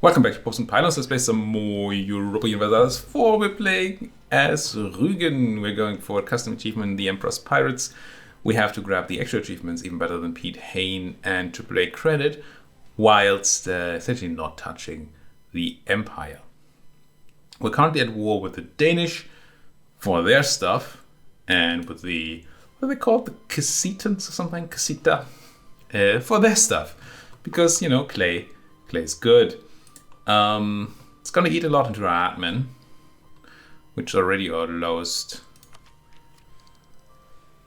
Welcome back to Post and Pilots. Let's play some more Europa Universalis IV. We're playing as Rügen. We're going for custom achievement, the Emperor's Pirates. We have to grab the extra achievements, even better than Piet Heyn and AAA Credit, whilst essentially not touching the Empire. We're currently at war with the Danish for their stuff, and with the, what are they called? The Cassitans or something? Cassita? For their stuff. Because, you know, clay's good. It's gonna eat a lot into our admin, which is already our lowest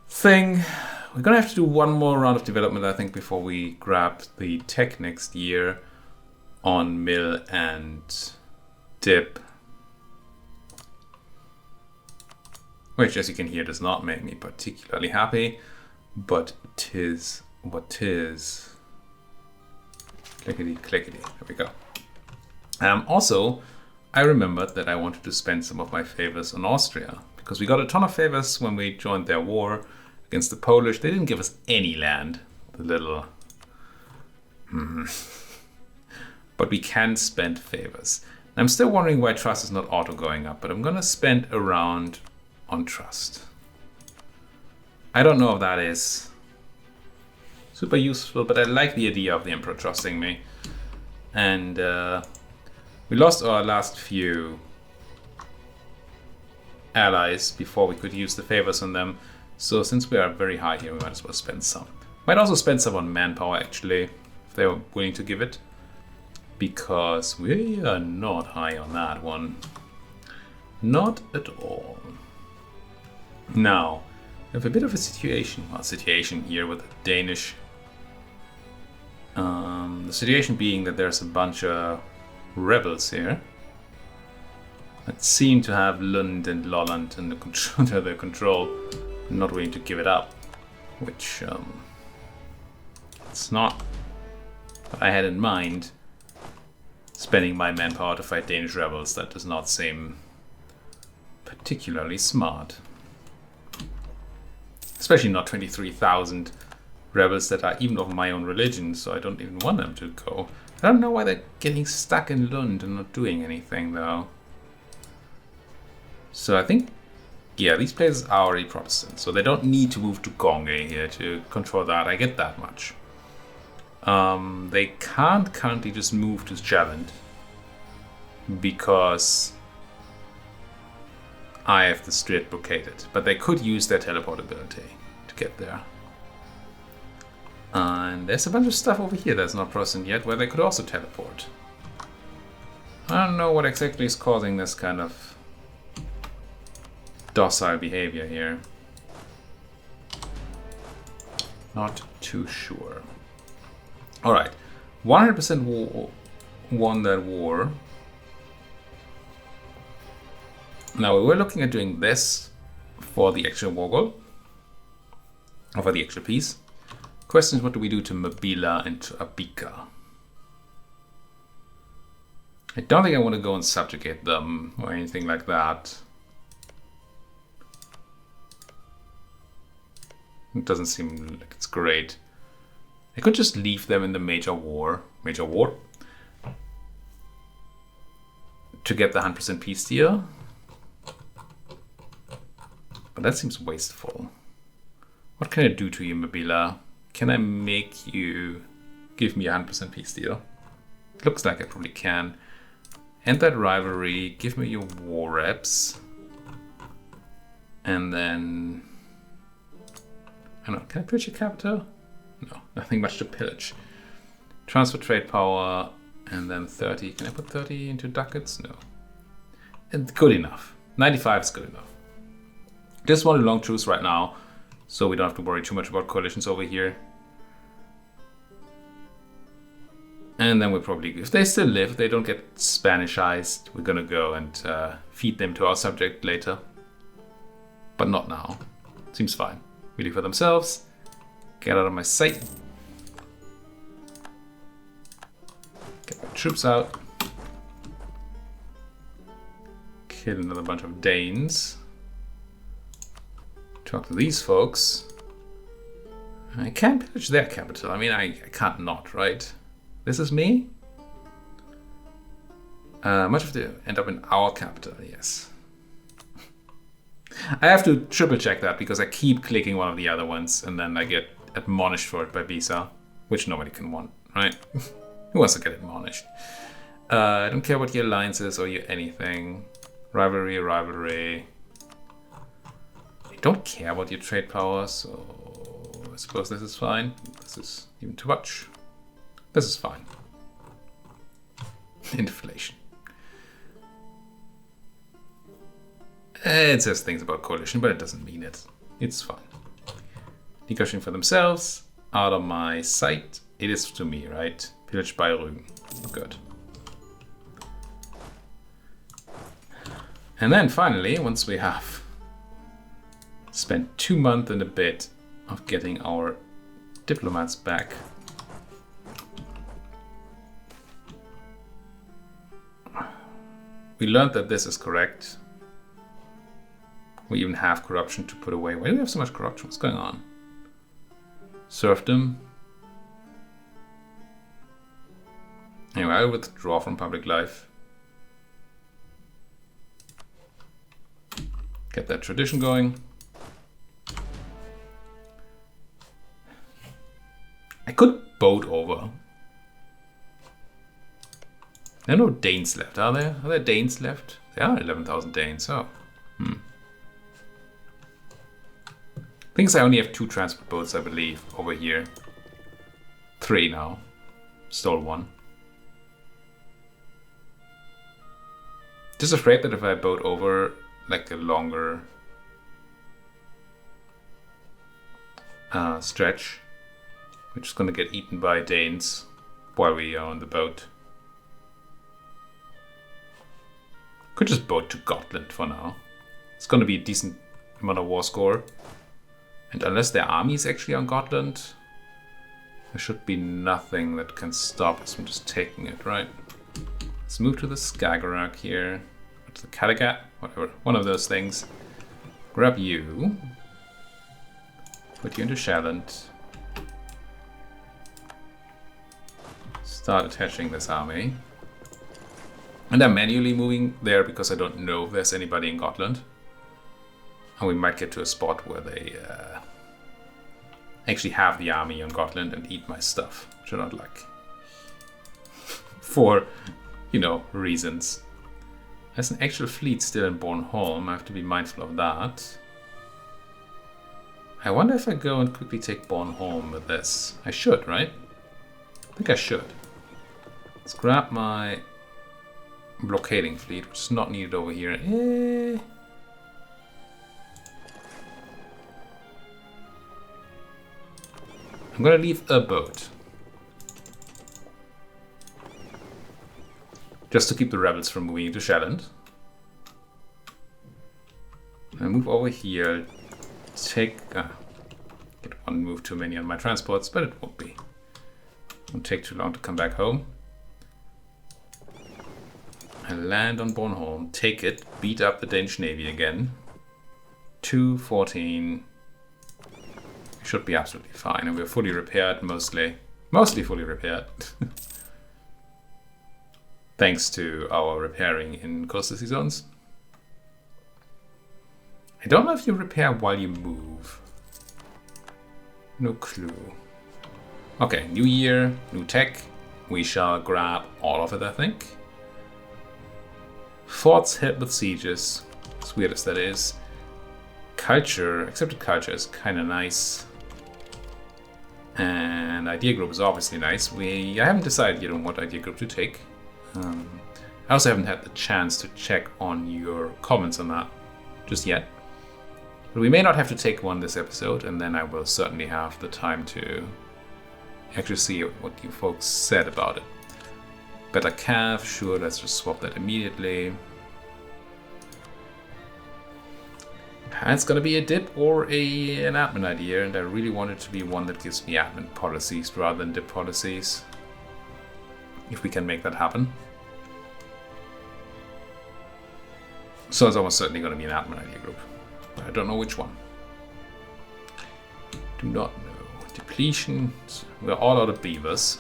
thing. We're gonna have to do one more round of development, I think, before we grab the tech next year on mill and dip. Which, as you can hear, does not make me particularly happy, but 'tis what 'tis. Clickety, clickety, there we go. Also, I remembered that I wanted to spend some of my favors on Austria, because we got a ton of favors when we joined their war against the Polish. They didn't give us any land, the little... But we can spend favors. I'm still wondering why trust is not auto going up, but I'm gonna spend a round on trust. I don't know if that is super useful, but I like the idea of the Emperor trusting me. And we lost our last few allies before we could use the favors on them. So since we are very high here, we might as well spend some. Might also spend some on manpower, actually, if they were willing to give it. Because we are not high on that one. Not at all. Now, we have a bit of a situation here with the Danish. The situation being that there's a bunch of rebels here that seem to have Lund and Lolland under their control, not willing to give it up, which it's not what I had in mind. Spending my manpower to fight Danish rebels, that does not seem particularly smart. Especially not 23,000 rebels that are even of my own religion, so I don't even want them to go. I don't know why they're getting stuck in Lund and not doing anything, though. So I think, yeah, these places are already Protestant, so they don't need to move to Gonge here to control that. I get that much. They can't currently just move to Sjælland because I have the strait blockaded, but they could use their teleport ability to get there. And there's a bunch of stuff over here that's not Protestant yet, where they could also teleport. I don't know what exactly is causing this kind of docile behavior here. Not too sure. Alright, 100% won that war. Now we were looking at doing this for the extra war goal, or for the extra piece. Question is, what do we do to Mabila and to Abika? I don't think I want to go and subjugate them or anything like that. It doesn't seem like it's great. I could just leave them in the major war, to get the 100% peace deal. But that seems wasteful. What can I do to you, Mabila? Can I make you give me a 100% peace deal? Looks like I probably can. End that rivalry, give me your war reps. And then... I don't know, can I pillage your capital? No, nothing much to pillage. Transfer trade power, and then 30. Can I put 30 into ducats? No. And good enough. 95 is good enough. Just want a long truce right now, so we don't have to worry too much about coalitions over here. And then we'll probably, if they still live, they don't get Spanishized, we're gonna go and feed them to our subject later. But not now. Seems fine. Really for themselves. Get out of my sight. Get my troops out. Kill another bunch of Danes. Talk to these folks. I can't pillage their capital. I mean, I can't not, right? This is me? Much of the end up in our capital, yes. I have to triple check that because I keep clicking one of the other ones and then I get admonished for it by Visa, which nobody can want, right? Who wants to get admonished? I don't care what your alliance is or your anything. Rivalry. I don't care about your trade power, so I suppose this is fine. This is even too much. This is fine. Inflation. It says things about coalition, but it doesn't mean it. It's fine. Negotiating for themselves, out of my sight. It is to me, right? Pillaged by Rügen. Good. And then finally, once we have spent 2 months and a bit of getting our diplomats back, we learned that this is correct. We even have corruption to put away. Why do we have so much corruption? What's going on? Serfdom. Anyway, I withdraw from public life. Get that tradition going. I could boat over. There are no Danes left, are there? Are there Danes left? There are 11,000 Danes, oh. I think I only have 2 transport boats, I believe, over here. 3 now. Stole 1. Just afraid that if I boat over like a longer stretch, we're just gonna get eaten by Danes while we are on the boat. Could just boat to Gotland for now. It's gonna be a decent amount of war score. And unless their army is actually on Gotland, there should be nothing that can stop us from just taking it, right? Let's move to the Skagerrak here. Or to the Kattegat, whatever. One of those things. Grab you. Put you into Shetland. Start attaching this army. And I'm manually moving there because I don't know if there's anybody in Gotland. And we might get to a spot where they actually have the army on Gotland and eat my stuff, which I don't like. For, you know, reasons. There's an actual fleet still in Bornholm. I have to be mindful of that. I wonder if I go and quickly take Bornholm with this. I should, right? I think I should. Let's grab my blockading fleet, which is not needed over here. I'm gonna leave a boat. Just to keep the rebels from moving into Shetland. I move over here. Get 1 move too many on my transports, but it won't be. Won't take too long to come back home. I land on Bornholm, take it, beat up the Danish Navy again. 214. Should be absolutely fine, and we're fully repaired, mostly fully repaired. Thanks to our repairing in coastal sea zones. I don't know if you repair while you move. No clue. Okay, new year, new tech. We shall grab all of it, I think. Forts hit with sieges, as weird as that is. Culture, accepted culture is kind of nice. And idea group is obviously nice. I haven't decided yet on what idea group to take. I also haven't had the chance to check on your comments on that just yet. But we may not have to take one this episode, and then I will certainly have the time to actually see what you folks said about it. Better Cav, sure, let's just swap that immediately. It's gonna be a dip or an admin idea, and I really want it to be one that gives me admin policies rather than dip policies. If we can make that happen. So it's almost certainly gonna be an admin idea group. But I don't know which one. Do not know. Depletion. We're all out of beavers.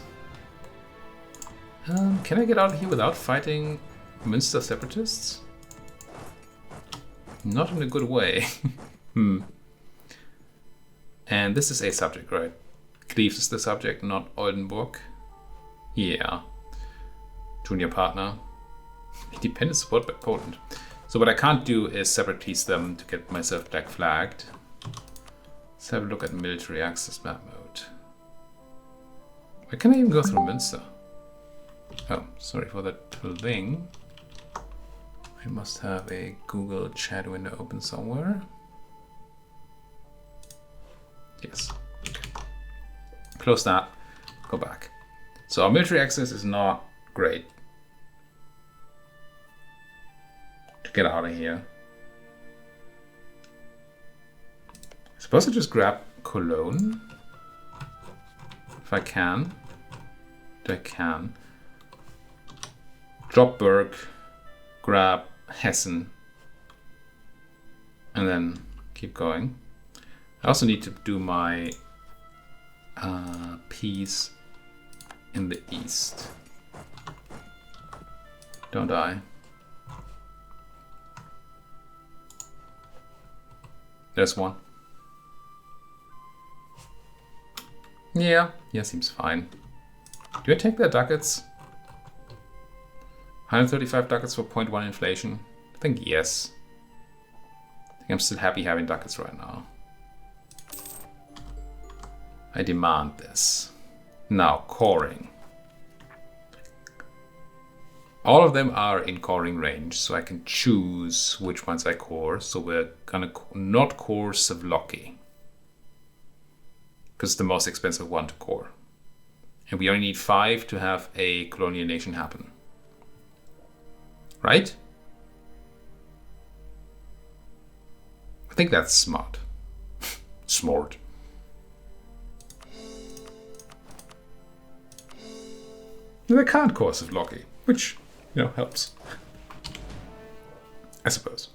Can I get out of here without fighting Münster separatists? Not in a good way. And this is a subject, right? Cleves is the subject, not Oldenburg. Yeah. Junior partner. Independent support by Poland. So what I can't do is separatise them to get myself black flagged. Let's have a look at military access map mode. Why can't I even go through Münster? Oh, sorry for that thing. I must have a Google chat window open somewhere. Yes. Okay. Close that. Go back. So our military access is not great. To get out of here. I suppose I just grab Cologne. If I can. I can. Drop Berg. Grab Hessen. And then keep going. I also need to do my piece in the east. Don't I? There's one. Yeah, seems fine. Do I take their ducats? 135 ducats for 0.1 inflation? I think yes. I think I'm still happy having ducats right now. I demand this. Now, coring. All of them are in coring range, so I can choose which ones I core. So we're gonna not core saVCI, because it's the most expensive one to core. And we only need 5 to have a colonial nation happen. Right? I think that's smart. Smart. They can't core saVCI, which, helps. I suppose.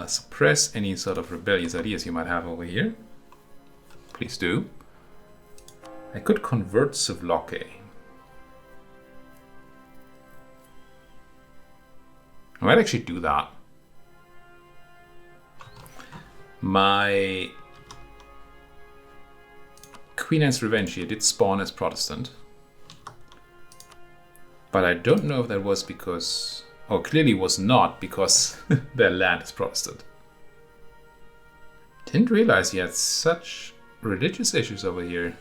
Suppress any sort of rebellious ideas you might have over here. Please do. I could convert saVCI. I might actually do that. My Queen Anne's Revenge here did spawn as Protestant. But I don't know if that was because... Oh, clearly was not because their land is Protestant. Didn't realize he had such religious issues over here.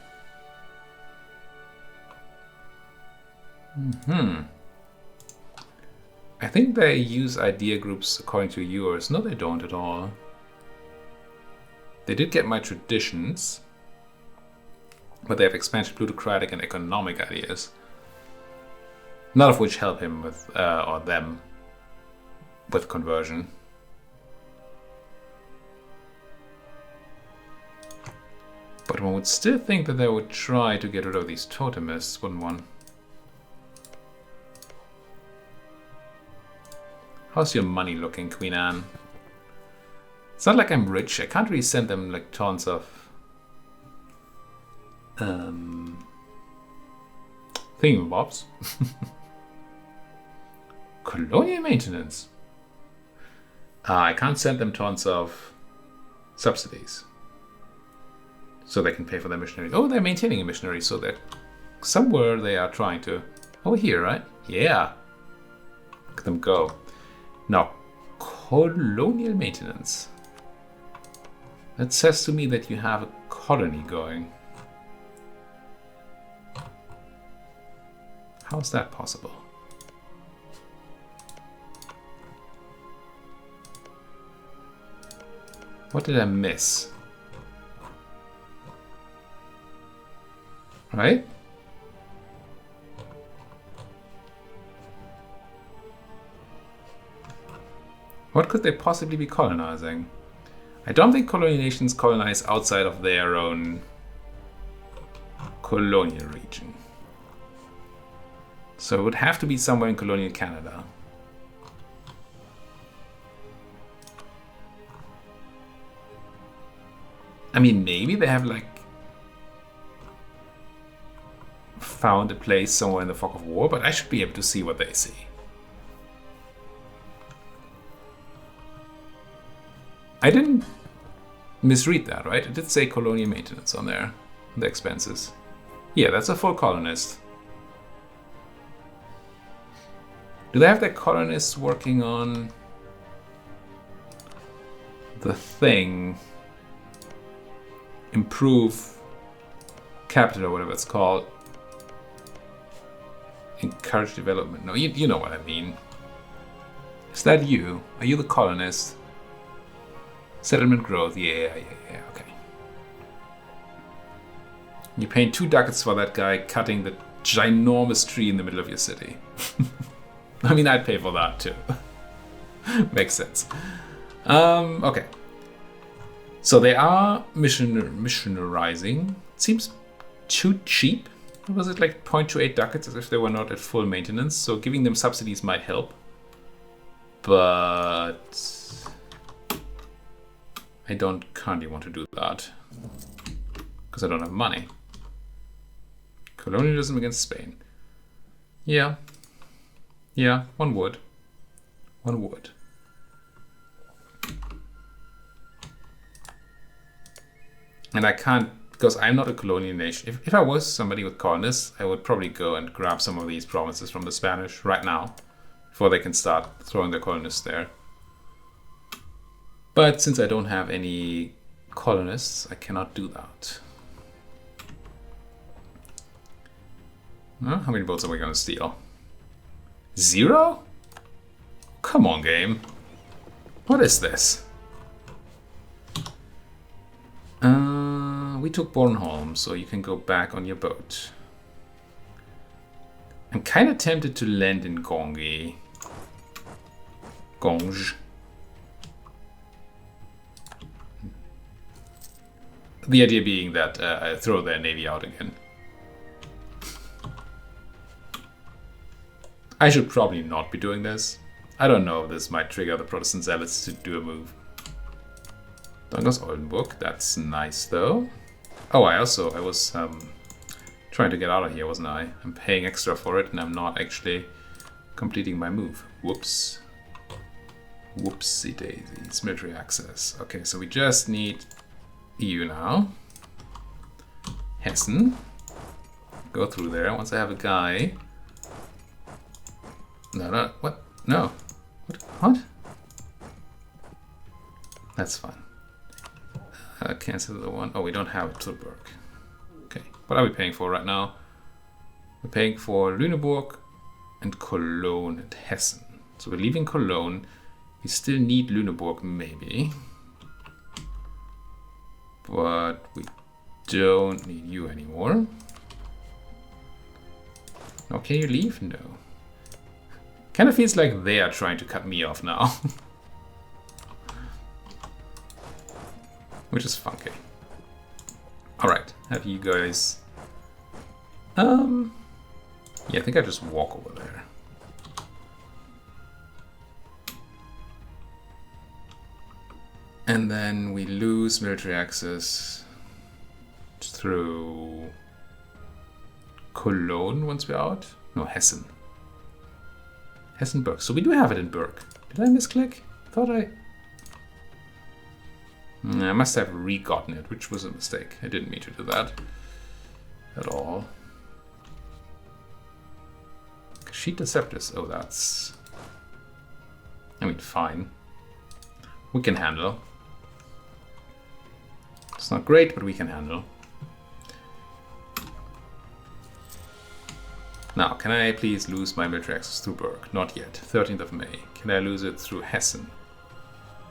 I think they use idea groups according to yours. No, they don't at all. They did get my traditions, but they have expansion, plutocratic, and economic ideas. None of which help him with, or them, with conversion. But one would still think that they would try to get rid of these totemists, wouldn't one? How's your money looking, Queen Anne? It's not like I'm rich. I can't really send them like tons of thingamabobs. Colonial maintenance. I can't send them tons of subsidies. So they can pay for their missionaries. Oh, they're maintaining a missionary, so that somewhere they are trying to... Over here, right? Yeah. Look at them go. Now, colonial maintenance. That says to me that you have a colony going. How is that possible? What did I miss? Right? What could they possibly be colonizing? I don't think colonial nations colonize outside of their own colonial region. So it would have to be somewhere in colonial Canada. I mean, maybe they have like found a place somewhere in the fog of war, but I should be able to see what they see. I didn't misread that, right? It did say colonial maintenance on there, the expenses. Yeah, that's a full colonist. Do they have their colonists working on the thing? Improve capital or whatever it's called. Encourage development. No, you know what I mean. Is that you? Are you the colonist? Settlement growth. Yeah, okay. You're paying 2 ducats for that guy cutting the ginormous tree in the middle of your city. I mean, I'd pay for that too. Makes sense. Okay. So they are missionarizing. Seems too cheap. Was it like 0.28 ducats as if they were not at full maintenance? So giving them subsidies might help. But I don't currently want to do that. Because I don't have money. Colonialism against Spain. Yeah. Yeah, one would. One would. And I can't, because I'm not a colonial nation. If I was somebody with colonists, I would probably go and grab some of these provinces from the Spanish right now, before they can start throwing their colonists there. But since I don't have any colonists, I cannot do that. How many boats are we going to steal? 0? Come on, game. What is this? We took Bornholm, so you can go back on your boat. I'm kind of tempted to land in Gonge. Gonge. The idea being that I throw their navy out again. I should probably not be doing this. I don't know if this might trigger the Protestant zealots to do a move. Dongos Oldenburg, that's nice though. Oh, I was trying to get out of here, wasn't I? I'm paying extra for it and I'm not actually completing my move. Whoops. Whoopsie daisies, military access. Okay, so we just need EU now. Hessen. Go through there. Once I have a guy. No, what? No. What? That's fine. Cancel the one. Oh, we don't have Tilburg. Okay. What are we paying for right now? We're paying for Lüneburg and Cologne and Hessen. So we're leaving Cologne. We still need Lüneburg, maybe. But we don't need you anymore. Oh, can you leave? No. Kind of feels like they are trying to cut me off now. Which is funky. Alright, have you guys... Yeah, I think I just walk over there. And then we lose military access through Cologne once we're out. No, Hessen. Hessenburg. So we do have it in Berg. Did I misclick? Thought I must have re-gotten it, which was a mistake. I didn't mean to do that at all. Sheet Deceptors. Oh, that's... I mean, fine. We can handle. It's not great, but we can handle. Now, can I please lose my military access through Berg? Not yet. 13th of May. Can I lose it through Hessen?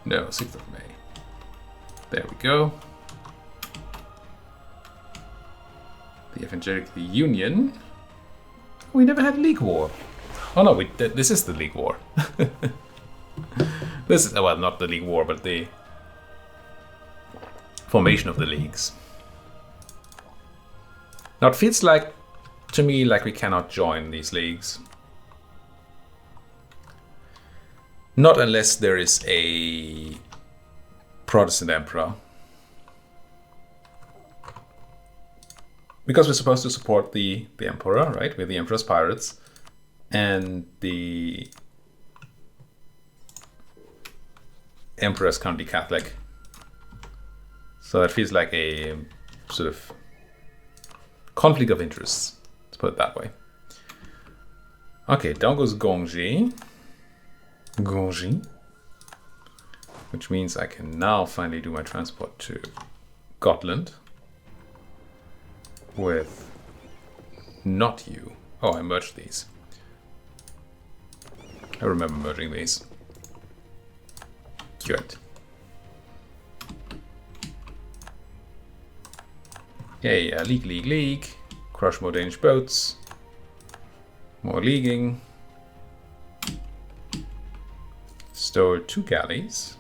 No, 6th of May. There we go. The Evangelical Union. We never had a League War. Oh no, this is the League War. This is, well, not the League War, but the formation of the leagues. Now it feels like, to me, like we cannot join these leagues. Not unless there is a Protestant emperor. Because we're supposed to support the emperor, right? We're the emperor's pirates. And the emperor is currently Catholic. So that feels like a sort of conflict of interests, let's put it that way. Okay, down goes Gongji. Which means I can now finally do my transport to Gotland with not you. Oh, I merged these. I remember merging these. Good. Yay, league. Crush more Danish boats. More leaguing. Stole 2 galleys.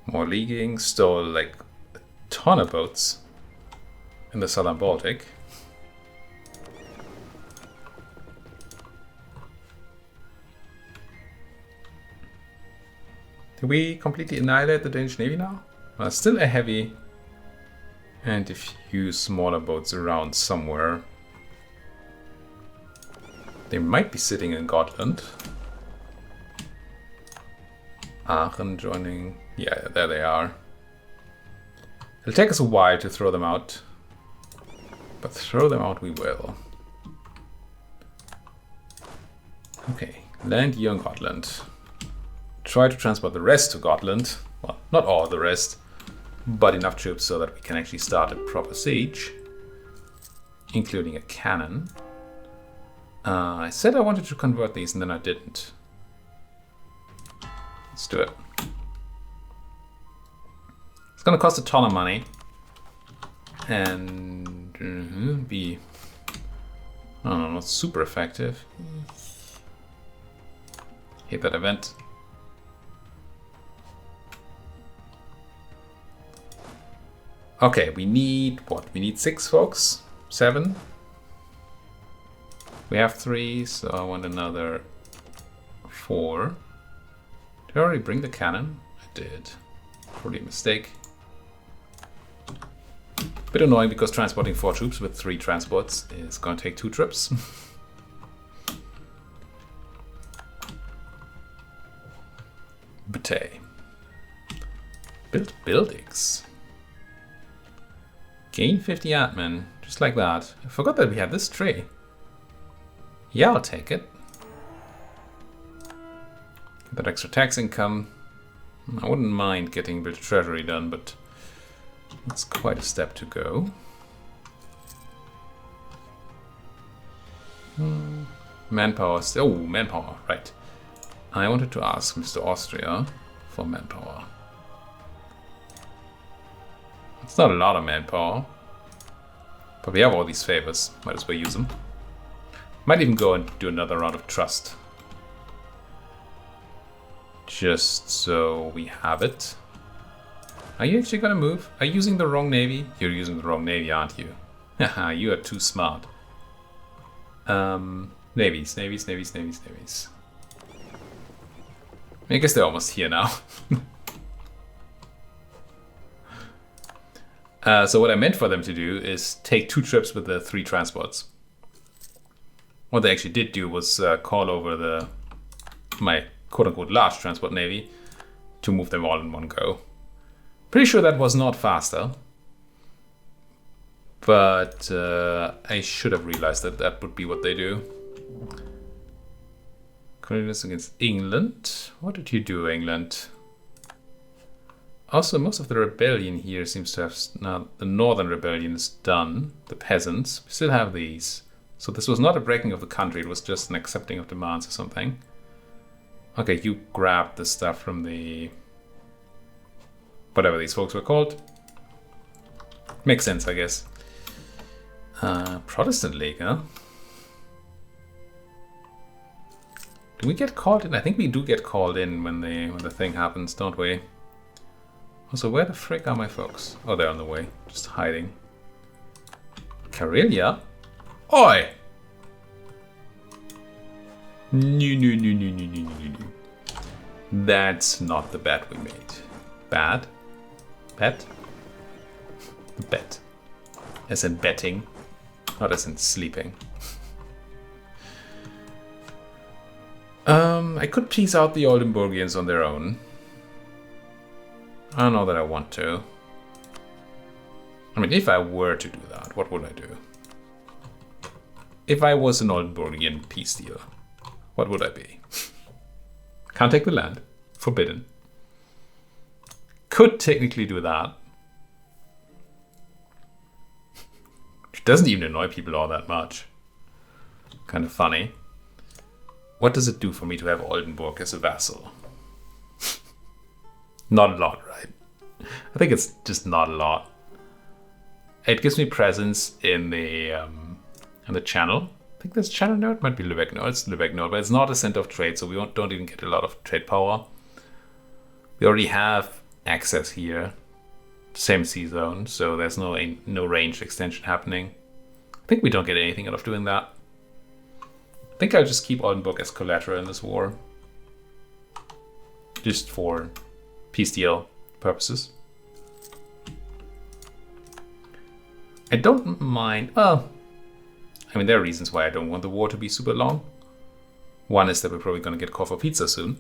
More leaguing. Stole like a ton of boats in the southern Baltic. Did we completely annihilate the Danish Navy now? Well, still a heavy and a few smaller boats around somewhere. They might be sitting in Gotland. Aachen joining. Yeah, there they are. It'll take us a while to throw them out. But throw them out we will. Okay, land here on Gotland. Try to transport the rest to Gotland. Well, not all the rest, but enough troops so that we can actually start a proper siege, including a cannon. I said I wanted to convert these and then I didn't. Let's do it. It's gonna cost a ton of money and be, I don't know, not super effective. Hit that event. Okay, we need what? We need 6 folks? 7? We have 3, so I want another 4. Did I already bring the cannon? I did. Probably a mistake. Bit annoying because transporting 4 troops with 3 transports is going to take 2 trips. Bate. Build buildings. Gain 50 admin, just like that. I forgot that we had this tree. Yeah, I'll take it. Get that extra tax income. I wouldn't mind getting a bit of treasury done, but it's quite a step to go. Manpower, oh, manpower, right. I wanted to ask Mr. Austria for manpower. It's not a lot of manpower, but we have all these favors. Might as well use them. Might even go and do another round of trust. Just so we have it. Are you actually gonna move? Are you using the wrong navy? You're using the wrong navy, aren't you? Haha, you are too smart. Navies. I guess they're almost here now. So what I meant for them to do is take 2 trips with the 3 transports. What they actually did do was call over my quote-unquote large transport navy to move them all in one go. Pretty sure that was not faster. But I should have realized that that would be what they do. Colonies against England. What did you do, England? Also, most of the rebellion here seems to have... Now, the Northern Rebellion is done. The peasants. We still have these. So this was not a breaking of the country. It was just an accepting of demands or something. Okay, you grabbed the stuff from the... whatever these folks were called. Makes sense, I guess. Protestant League, huh? Do we get called in? I think we do get called in when the thing happens, don't we? Also, where the frick are my folks? Oh, they're on the way. Just hiding. Karelia? Oi! No. That's not the bet we made. Bad? Bet? Bet. As in betting, not as in sleeping. I could tease out the Oldenburgians on their own. I don't know that I want to. I mean, if I were to do that, what would I do? If I was an Oldenburgian peace deal, what would I be? Can't take the land. Forbidden. Could technically do that. It doesn't even annoy people all that much. Kind of funny. What does it do for me to have Oldenburg as a vassal? Not a lot, right? I think it's just not a lot. It gives me presence in the channel. I think there's a channel node. Might be Lübeck node. It's Lübeck node, but it's not a center of trade, so we don't even get a lot of trade power. We already have access here. Same sea zone, so there's no range extension happening. I think we don't get anything out of doing that. I think I'll just keep Oldenburg as collateral in this war. Just for peace deal purposes. I don't mind. Well, I mean, there are reasons why I don't want the war to be super long. One is that we're probably going to get call for pizza soon.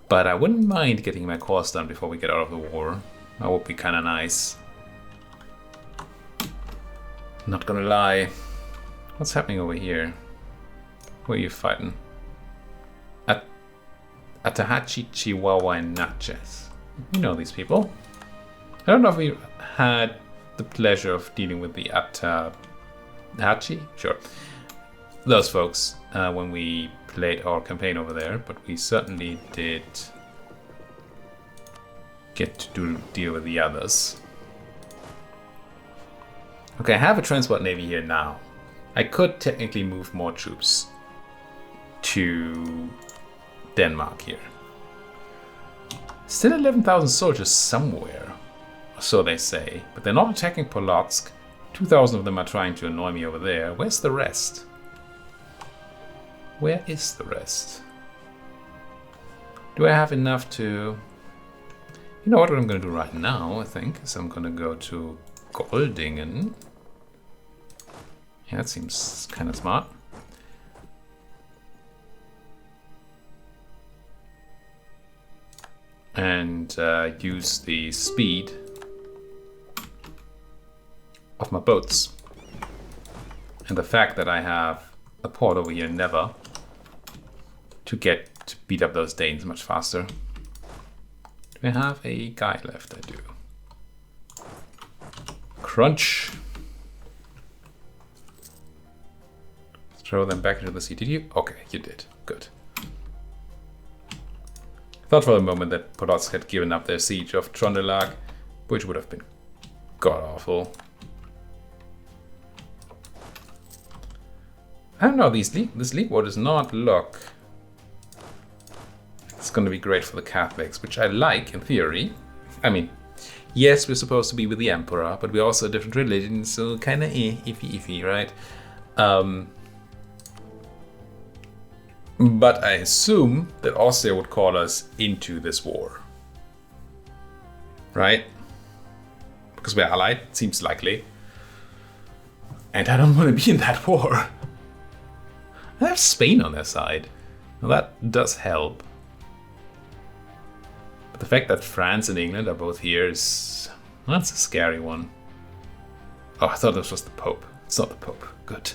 But I wouldn't mind getting my course done before we get out of the war. That would be kind of nice. Not gonna lie. What's happening over here? Who are you fighting? Atahachi, Chihuahua, and Natchez. You know these people. I don't know if we had the pleasure of dealing with the Atahachi? Sure. Those folks when we played our campaign over there, but we certainly did get to deal with the others. Okay, I have a transport navy here now. I could technically move more troops to Denmark here. Still 11,000 soldiers somewhere, so they say, but they're not attacking Polotsk. 2,000 of them are trying to annoy me over there. Where's the rest? Where is the rest? Do I have enough to... You know what I'm going to do right now, I think, is I'm going to go to Goldingen. Yeah, that seems kind of smart. And use the speed of my boats. And the fact that I have a port over here, Never, to beat up those Danes much faster. Do I have a guy left? I do. Crunch. Throw them back into the sea. Did you? Okay, you did. Good. I thought for a moment that Polotsk had given up their siege of Trondelag, which would have been god-awful. I don't know, this league war does not look... It's going to be great for the Catholics, which I like in theory. I mean, yes, we're supposed to be with the Emperor, but we're also a different religion, so kind of iffy, right? But I assume that Austria would call us into this war. Right? Because we're allied, seems likely. And I don't want to be in that war. They have Spain on their side. Now that does help. But the fact that France and England are both here is... That's a scary one. Oh, I thought this was the Pope. It's not the Pope. Good.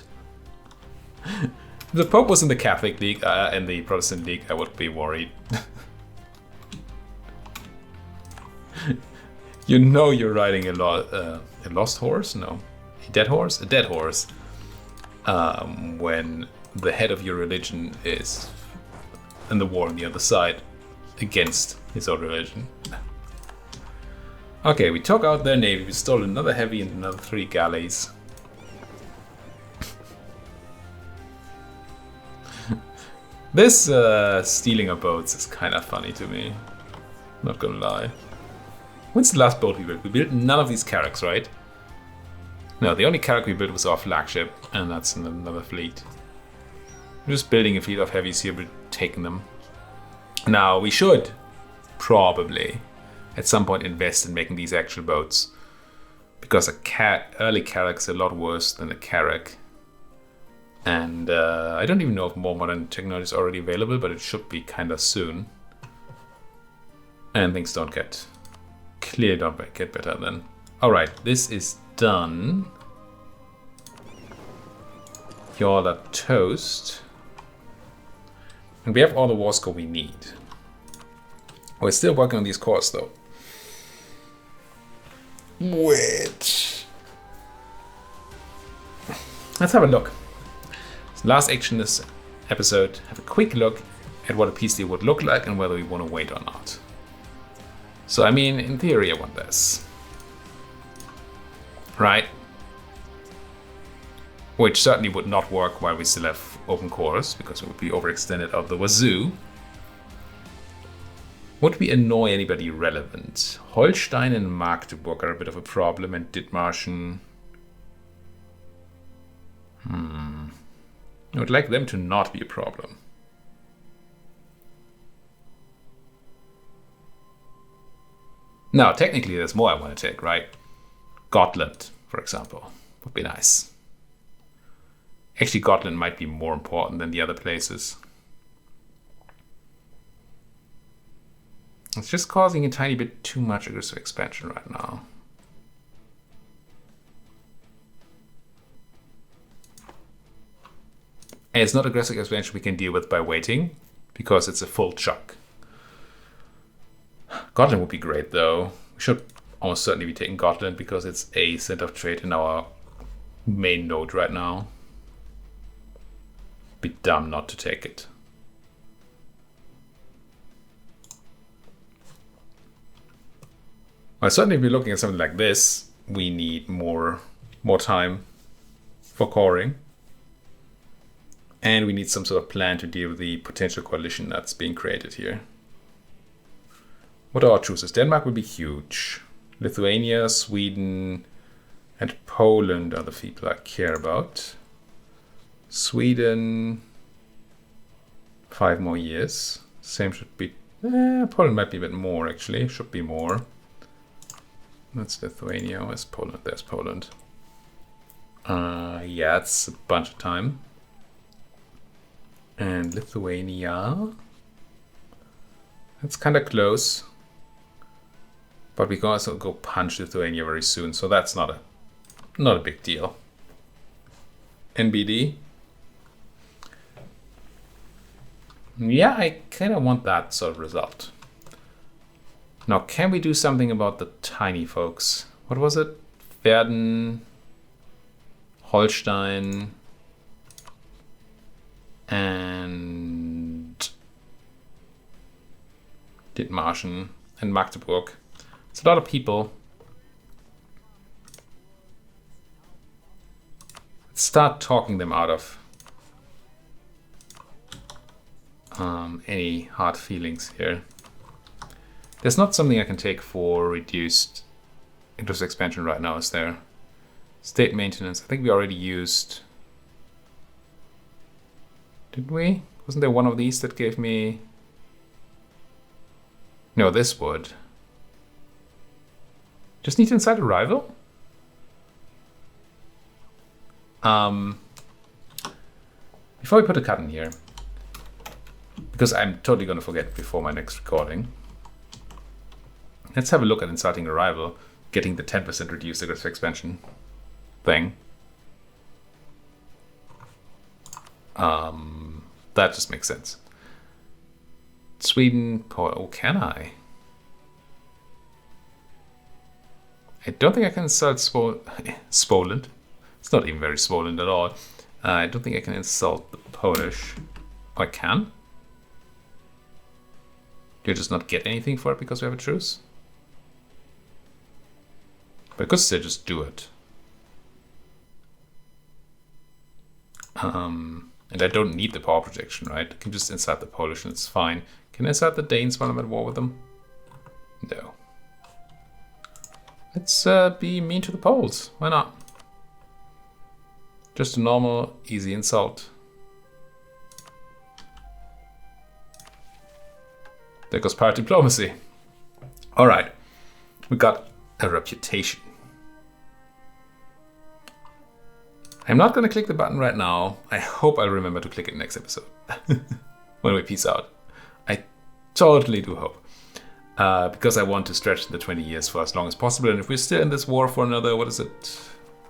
If the Pope was in the Catholic League and the Protestant League, I would be worried. You know you're riding a lost horse? No. A dead horse? A dead horse. When the head of your religion is in the war on the other side against his own religion. Okay, we took out their navy, we stole another heavy and another 3 galleys. This stealing of boats is kind of funny to me. Not gonna lie. When's the last boat we built? We built none of these carracks, right? No, the only carrack we built was our flagship, and that's in another fleet. We're just building a fleet of heavies here, but taking them. Now, we should probably at some point invest in making these actual boats. Because early carrack's a lot worse than a carrack. And I don't even know if more modern technology is already available, but it should be kind of soon. And things don't get clearly don't get better then. Alright, this is done. Y'all are toast. And we have all the war score we need. We're still working on these cores though. Which... Let's have a look. So last action this episode, have a quick look at what a peace deal would look like and whether we want to wait or not. So I mean, in theory I want this. Right? Which certainly would not work while we still have open cores, because it would be overextended out the wazoo. Would we annoy anybody relevant? Holstein and Magdeburg are a bit of a problem, and Dithmarschen. I would like them to not be a problem. Now, technically there's more I want to take, right? Gotland, for example, would be nice. Actually, Gotland might be more important than the other places. It's just causing a tiny bit too much aggressive expansion right now. And it's not aggressive expansion we can deal with by waiting, because it's a full chunk. Gotland would be great though. We should almost certainly be taking Gotland because it's a center of trade in our main node right now. Be dumb not to take it. Well, certainly if we're looking at something like this, we need more time for coring. And we need some sort of plan to deal with the potential coalition that's being created here. What are our choices? Denmark would be huge. Lithuania, Sweden, and Poland are the people I care about. Sweden, 5 more years. Same should be... Poland might be a bit more, actually. Should be more. That's Lithuania. Where's Poland? There's Poland. Yeah, it's a bunch of time. And Lithuania... That's kind of close. But we can also go punch Lithuania very soon, so that's not a big deal. NBD. Yeah, I kind of want that sort of result. Now, can we do something about the tiny folks? What was it? Verden, Holstein, and Dithmarschen and Magdeburg. It's a lot of people. Let's start talking them out of any hard feelings here. There's not something I can take for reduced interest expansion right now, is there? State maintenance. I think we already used... Did we? Wasn't there one of these that gave me... No, this would. Just need to incite a rival? Before we put a cut in here, because I'm totally going to forget before my next recording, let's have a look at inciting a rival, getting the 10% reduced aggressive expansion thing. That just makes sense. Sweden, oh, can I? I don't think I can insult Spoland. It's not even very swollen at all. I don't think I can insult the Polish. Oh, I can? Do you just not get anything for it because we have a truce? But I could still just do it. And I don't need the power projection, right? I can just insult the Polish and it's fine. Can I insult the Danes while I'm at war with them? No. Let's be mean to the Poles. Why not? Just a normal, easy insult. There goes pirate diplomacy. All right, we got a reputation. I'm not going to click the button right now. I hope I'll remember to click it next episode when we peace out. I totally do hope. because I want to stretch the 20 years for as long as possible. And if we're still in this war for another, what is it,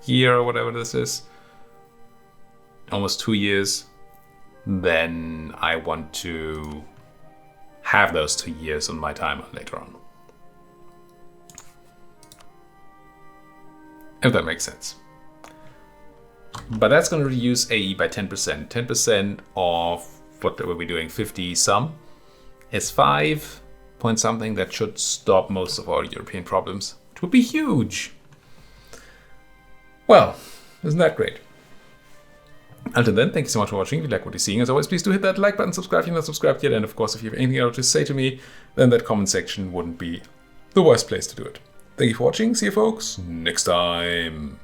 year or whatever this is, almost 2 years, then I want to have those 2 years on my timer later on. If that makes sense. But that's going to reduce AE by 10%. 10% of what were we doing? 50 some is 5 point something. That should stop most of our European problems. It would be huge. Well, isn't that great? Until then, thank you so much for watching. If you like what you're seeing, as always, please do hit that like button, subscribe if you're not subscribed yet. And of course, if you have anything else to say to me, then that comment section wouldn't be the worst place to do it. Thank you for watching. See you folks next time.